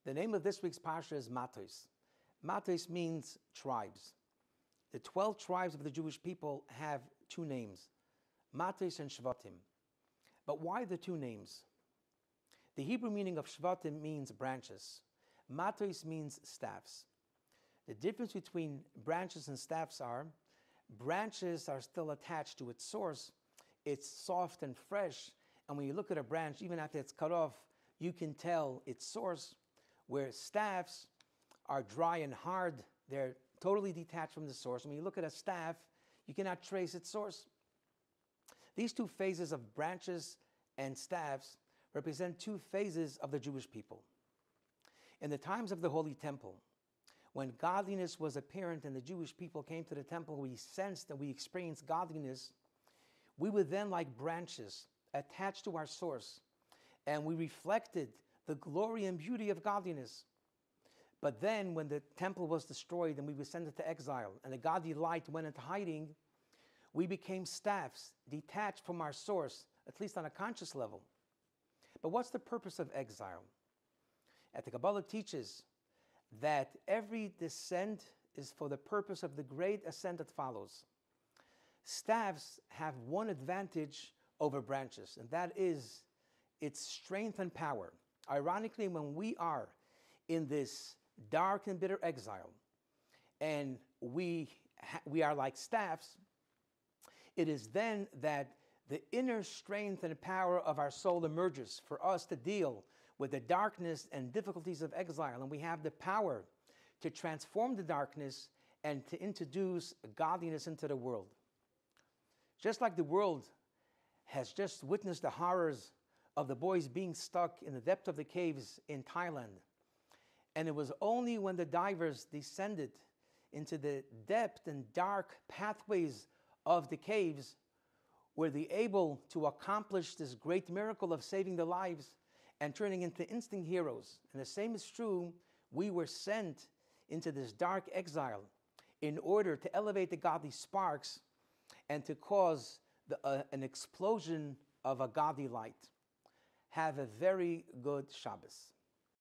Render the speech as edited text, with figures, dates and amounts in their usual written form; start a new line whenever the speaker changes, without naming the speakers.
The name of this week's Parsha is Matos. Matos means tribes. The 12 tribes of the Jewish people have two names, Matos and Shvatim. But why the two names? The Hebrew meaning of Shvatim means branches. Matos means staffs. The difference between branches and staffs are, branches are still attached to its source. It's soft and fresh, and when you look at a branch, even after it's cut off, you can tell its source, where staffs are dry and hard. They're totally detached from the source. When you look at a staff, you cannot trace its source. These two phases of branches and staffs represent two phases of the Jewish people. In the times of the Holy Temple, when godliness was apparent and the Jewish people came to the temple, we sensed and we experienced godliness, we were then like branches attached to our source, and we reflected the glory and beauty of godliness. But then when the temple was destroyed and we were sent into exile and the godly light went into hiding, we became staffs detached from our source, at least on a conscious level. But what's the purpose of exile? The Kabbalah teaches that every descent is for the purpose of the great ascent that follows. Staffs have one advantage over branches, and that is its strength and power. Ironically, when we are in this dark and bitter exile, and we are like staffs, it is then that the inner strength and power of our soul emerges for us to deal with the darkness and difficulties of exile. And we have the power to transform the darkness and to introduce godliness into the world. Just like the world has just witnessed the horrors of the boys being stuck in the depth of the caves in Thailand. And it was only when the divers descended into the depth and dark pathways of the caves were they able to accomplish this great miracle of saving their lives and turning into instant heroes. And the same is true, we were sent into this dark exile in order to elevate the godly sparks and to cause an explosion of a godly light. Have a very good Shabbos.